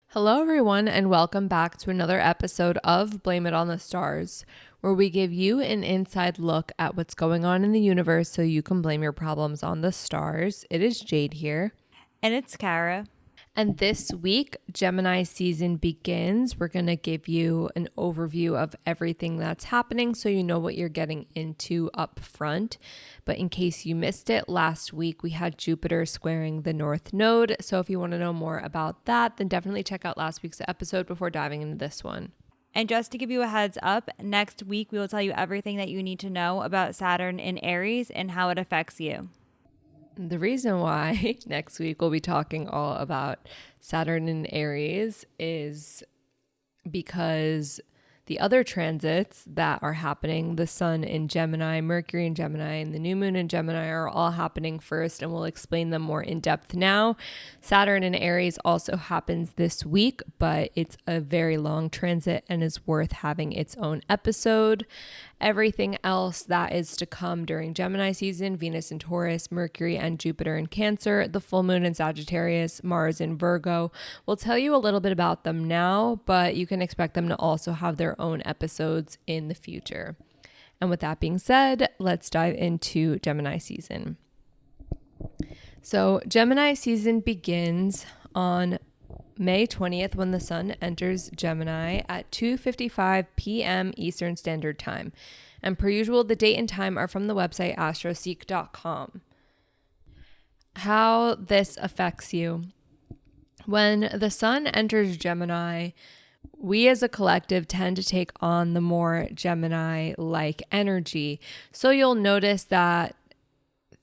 Hello everyone, and welcome back to another episode of Blame It on the Stars, where we give you an inside look at what's going on in the universe so you can blame your problems on the stars. It is Jade here. And it's Kara. And this week, Gemini season begins. We're going to give you an overview of everything that's happening so you know what you're getting into up front. But in case you missed it, last week we had Jupiter squaring the North Node. So if you want to know more about that, then definitely check out last week's episode before diving into this one. And just to give you a heads up, next week we will tell you everything that you need to know about Saturn in Aries and how it affects you. The reason why next week we'll be talking all about Saturn in Aries is because the other transits that are happening, the Sun in Gemini, Mercury in Gemini, and the new moon in Gemini are all happening first, and we'll explain them more in depth now. Saturn in Aries also happens this week, but it's a very long transit and is worth having its own episode. Everything else that is to come during Gemini season, Venus in Taurus, Mercury and Jupiter in Cancer, the full moon in Sagittarius, Mars in Virgo. We'll tell you a little bit about them now, but you can expect them to also have their own episodes in the future. And with that being said, let's dive into Gemini season. So Gemini season begins on May 20th when the sun enters Gemini at 2:55 p.m. Eastern Standard Time. And per usual, the date and time are from the website astroseek.com. How this affects you. When the sun enters Gemini, we as a collective tend to take on the more Gemini-like energy. So you'll notice that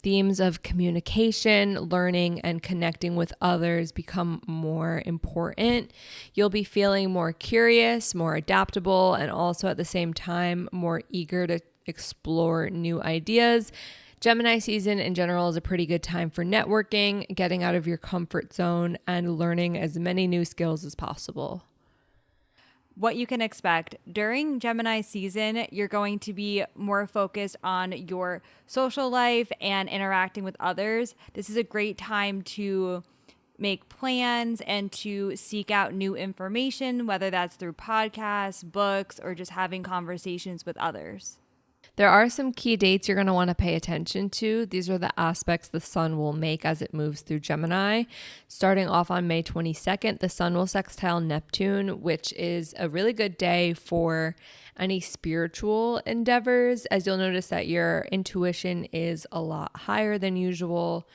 themes of communication, learning, and connecting with others become more important. You'll be feeling more curious, more adaptable, and also at the same time more eager to explore new ideas. Gemini season in general is a pretty good time for networking, getting out of your comfort zone, and learning as many new skills as possible. What you can expect during Gemini season, you're going to be more focused on your social life and interacting with others. This is a great time to make plans and to seek out new information, whether that's through podcasts, books, or just having conversations with others. There are some key dates you're going to want to pay attention to. These are the aspects the sun will make as it moves through Gemini. Starting off on May 22nd, the sun will sextile Neptune, which is a really good day for any spiritual endeavors, as you'll notice that your intuition is a lot higher than usual.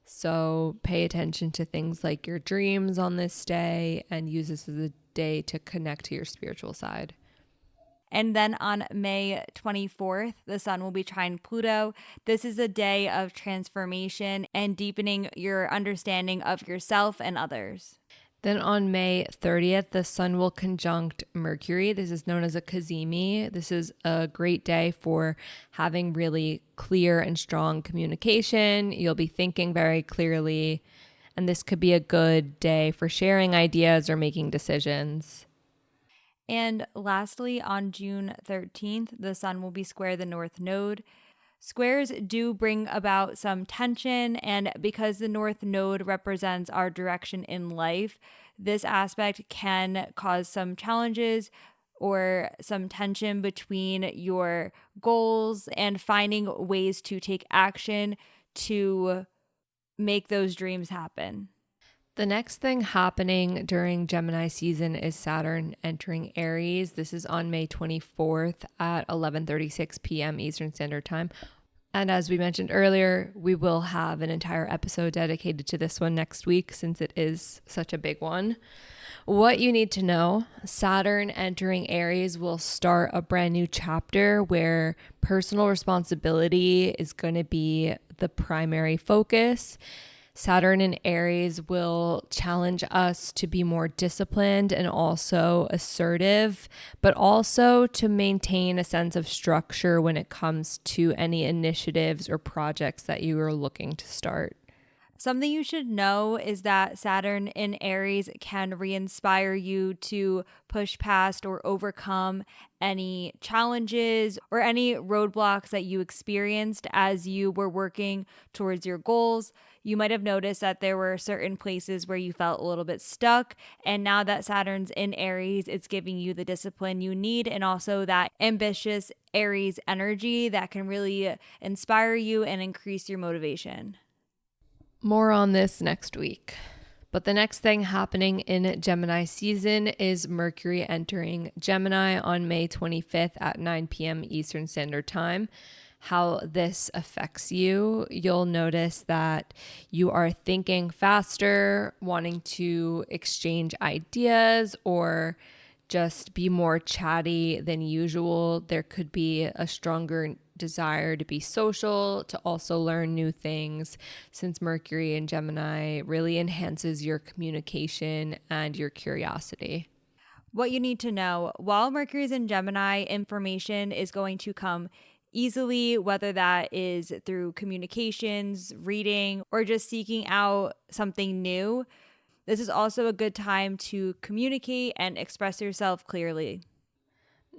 So pay attention to things like your dreams on this day and use this as a day to connect to your spiritual side. And then on May 24th, the sun will be trine Pluto. This is a day of transformation and deepening your understanding of yourself and others. Then on May 30th, the sun will conjunct Mercury. This is known as a cazimi. This is a great day for having really clear and strong communication. You'll be thinking very clearly, and this could be a good day for sharing ideas or making decisions. And lastly, on June 13th, the sun will be square the North Node. Squares do bring about some tension, and because the North Node represents our direction in life, this aspect can cause some challenges or some tension between your goals and finding ways to take action to make those dreams happen. The next thing happening during Gemini season is Saturn entering Aries. This is on May 24th at 11:36 p.m. Eastern Standard Time. And as we mentioned earlier, we will have an entire episode dedicated to this one next week since it is such a big one. What you need to know, Saturn entering Aries will start a brand new chapter where personal responsibility is going to be the primary focus. Saturn in Aries will challenge us to be more disciplined and also assertive, but also to maintain a sense of structure when it comes to any initiatives or projects that you are looking to start. Something you should know is that Saturn in Aries can re-inspire you to push past or overcome any challenges or any roadblocks that you experienced as you were working towards your goals. You might have noticed that there were certain places where you felt a little bit stuck. And now that Saturn's in Aries, it's giving you the discipline you need and also that ambitious Aries energy that can really inspire you and increase your motivation. More on this next week. But the next thing happening in Gemini season is Mercury entering Gemini on May 25th at 9 p.m. Eastern Standard Time. How this affects you, you'll notice that you are thinking faster, wanting to exchange ideas or just be more chatty than usual. There could be a stronger desire to be social, to also learn new things, since Mercury in Gemini really enhances your communication and your curiosity. What you need to know: while Mercury's in Gemini, information is going to come easily, whether that is through communications, reading, or just seeking out something new. This is also a good time to communicate and express yourself clearly.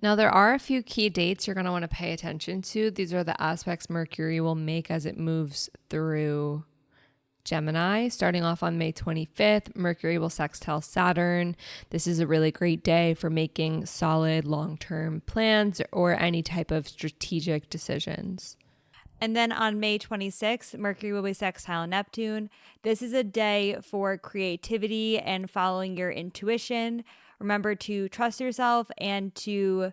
Now, there are a few key dates you're going to want to pay attention to. These are the aspects Mercury will make as it moves through Gemini. Starting off on May 25th, Mercury will sextile Saturn. This is a really great day for making solid long-term plans or any type of strategic decisions. And then on May 26th, Mercury will be sextile Neptune. This is a day for creativity and following your intuition. Remember to trust yourself and to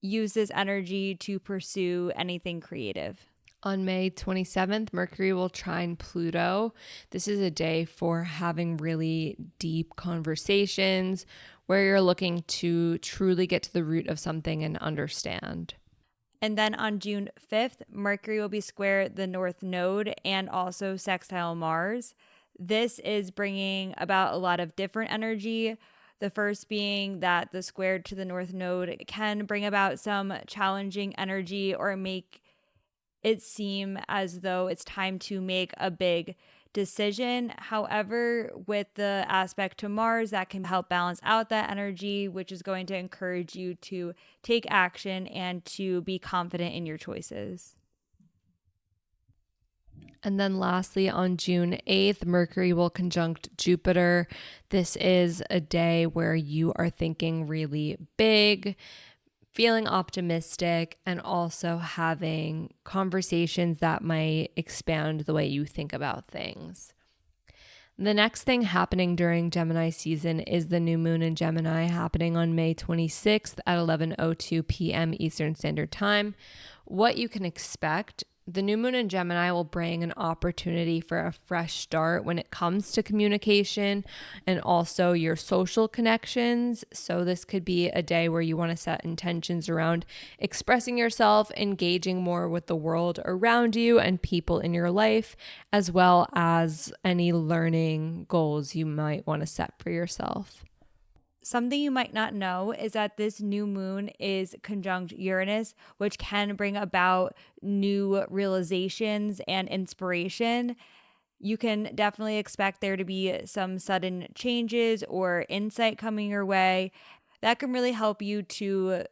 use this energy to pursue anything creative. On May 27th, Mercury will trine Pluto. This is a day for having really deep conversations where you're looking to truly get to the root of something and understand. And then on June 5th, Mercury will be square the North Node and also sextile Mars. This is bringing about a lot of different energy. The first being that the square to the North Node can bring about some challenging energy or make it seem as though it's time to make a big decision. However, with the aspect to Mars, that can help balance out that energy, which is going to encourage you to take action and to be confident in your choices. And then lastly, on June 8th, Mercury will conjunct Jupiter. This is a day where you are thinking really big, feeling optimistic, and also having conversations that might expand the way you think about things. The next thing happening during Gemini season is the new moon in Gemini happening on May 26th at 11:02 p.m. Eastern Standard Time. What you can expect: the new moon in Gemini will bring an opportunity for a fresh start when it comes to communication and also your social connections. So this could be a day where you want to set intentions around expressing yourself, engaging more with the world around you and people in your life, as well as any learning goals you might want to set for yourself. Something you might not know is that this new moon is conjunct Uranus, which can bring about new realizations and inspiration. You can definitely expect there to be some sudden changes or insight coming your way that can really help you to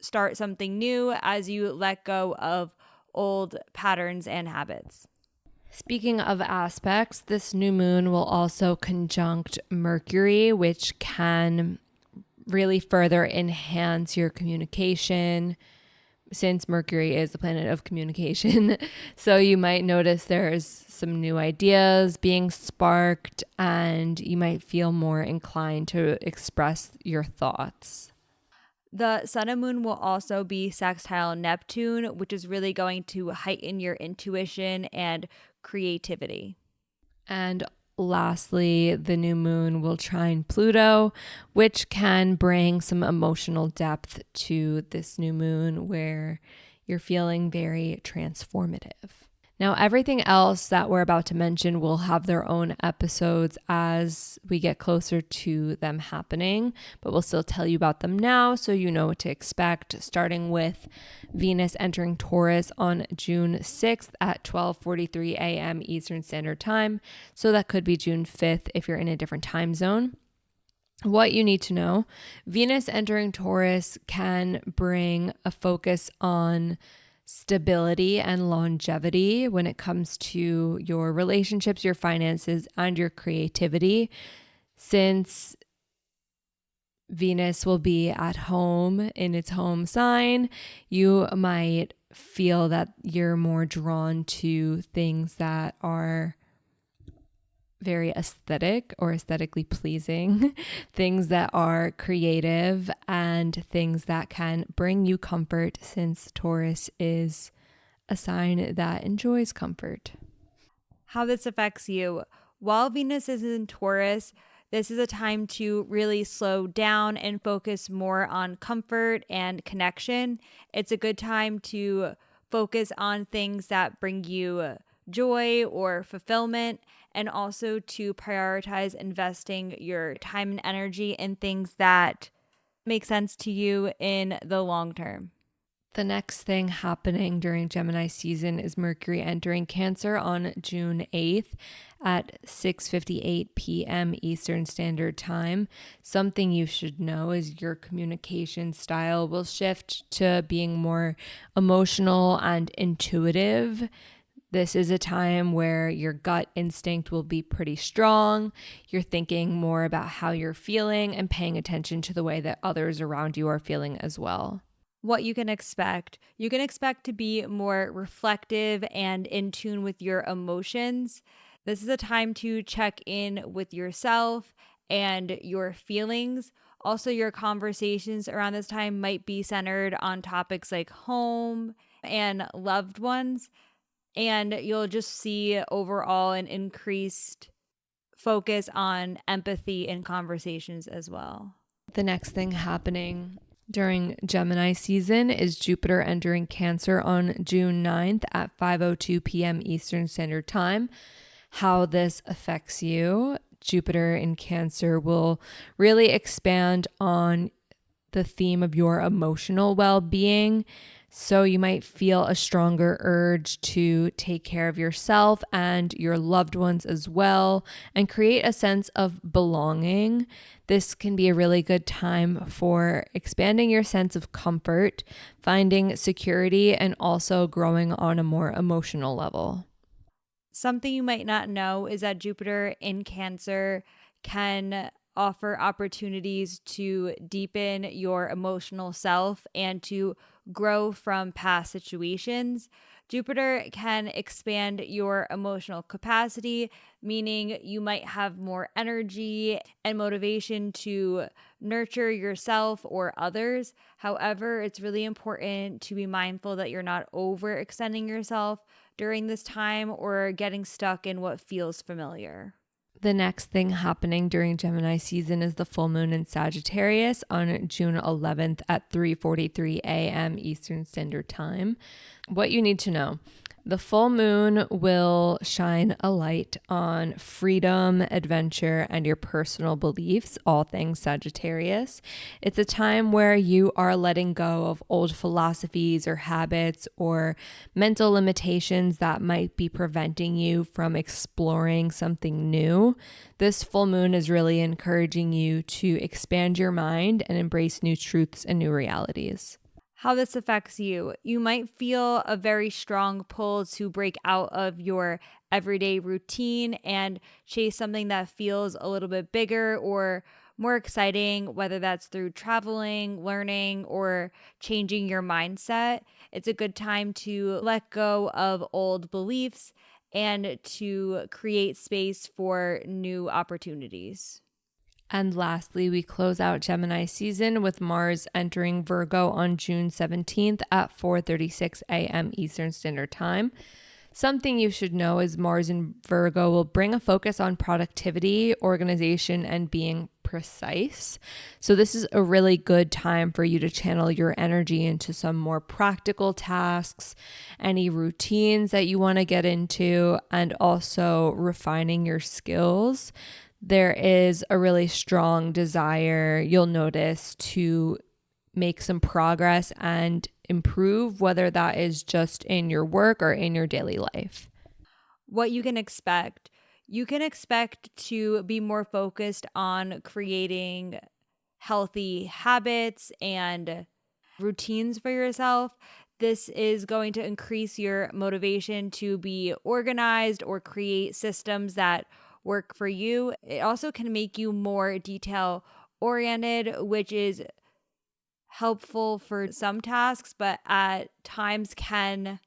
start something new as you let go of old patterns and habits. Speaking of aspects, this new moon will also conjunct Mercury, which can really further enhance your communication, since Mercury is the planet of communication. So you might notice there's some new ideas being sparked, and you might feel more inclined to express your thoughts. The sun and moon will also be sextile Neptune, which is really going to heighten your intuition and creativity. And lastly, the new moon will trine Pluto, which can bring some emotional depth to this new moon where you're feeling very transformative. Now, everything else that we're about to mention will have their own episodes as we get closer to them happening, but we'll still tell you about them now so you know what to expect, starting with Venus entering Taurus on June 6th at 12:43 a.m. Eastern Standard Time. So that could be June 5th if you're in a different time zone. What you need to know: Venus entering Taurus can bring a focus on stability and longevity when it comes to your relationships, your finances, and your creativity. Since Venus will be at home in its home sign, you might feel that you're more drawn to things that are very aesthetic or aesthetically pleasing, things that are creative, and things that can bring you comfort, since Taurus is a sign that enjoys comfort. How this affects you. While Venus is in Taurus, this is a time to really slow down and focus more on comfort and connection. It's a good time to focus on things that bring you joy or fulfillment, and also to prioritize investing your time and energy in things that make sense to you in the long term. The next thing happening during Gemini season is Mercury entering Cancer on June 8th at 6:58 p.m. Eastern Standard Time. Something you should know is your communication style will shift to being more emotional and intuitive. This is a time where your gut instinct will be pretty strong. You're thinking more about how you're feeling and paying attention to the way that others around you are feeling as well. What you can expect. You can expect to be more reflective and in tune with your emotions. This is a time to check in with yourself and your feelings. Also, your conversations around this time might be centered on topics like home and loved ones. And you'll just see overall an increased focus on empathy in conversations as well. The next thing happening during Gemini season is Jupiter entering Cancer on June 9th at 5:02 p.m. Eastern Standard Time. How this affects you: Jupiter in Cancer will really expand on the theme of your emotional well-being. So you might feel a stronger urge to take care of yourself and your loved ones as well, and create a sense of belonging. This can be a really good time for expanding your sense of comfort, finding security, and also growing on a more emotional level. Something you might not know is that Jupiter in Cancer can offer opportunities to deepen your emotional self and to grow from past situations. Jupiter can expand your emotional capacity, meaning you might have more energy and motivation to nurture yourself or others. However, it's really important to be mindful that you're not overextending yourself during this time or getting stuck in what feels familiar. The next thing happening during Gemini season is the full moon in Sagittarius on June 11th at 3:43 a.m. Eastern Standard Time. What you need to know: the full moon will shine a light on freedom, adventure, and your personal beliefs, all things Sagittarius. It's a time where you are letting go of old philosophies or habits or mental limitations that might be preventing you from exploring something new. This full moon is really encouraging you to expand your mind and embrace new truths and new realities. How this affects you. You might feel a very strong pull to break out of your everyday routine and chase something that feels a little bit bigger or more exciting, whether that's through traveling, learning, or changing your mindset. It's a good time to let go of old beliefs and to create space for new opportunities. And lastly, we close out Gemini season with Mars entering Virgo on June 17th at 4:36 a.m. Eastern Standard Time. Something you should know is Mars in Virgo will bring a focus on productivity, organization, and being precise. So this is a really good time for you to channel your energy into some more practical tasks, any routines that you want to get into, and also refining your skills. There is a really strong desire, you'll notice, to make some progress and improve, whether that is just in your work or in your daily life. What you can expect to be more focused on creating healthy habits and routines for yourself. This is going to increase your motivation to be organized or create systems that work for you. It also can make you more detail oriented, which is helpful for some tasks, but at times can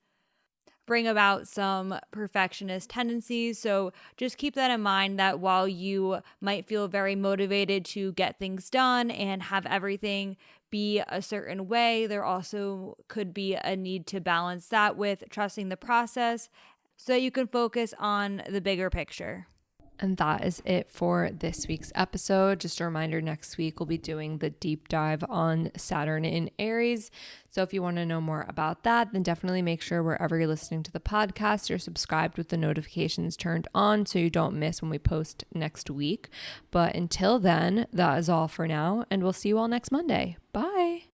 bring about some perfectionist tendencies. So just keep that in mind, that while you might feel very motivated to get things done and have everything be a certain way, there also could be a need to balance that with trusting the process so that you can focus on the bigger picture. And that is it for this week's episode. Just a reminder, next week we'll be doing the deep dive on Saturn in Aries. So if you want to know more about that, then definitely make sure wherever you're listening to the podcast, you're subscribed with the notifications turned on so you don't miss when we post next week. But until then, that is all for now, and we'll see you all next Monday. Bye.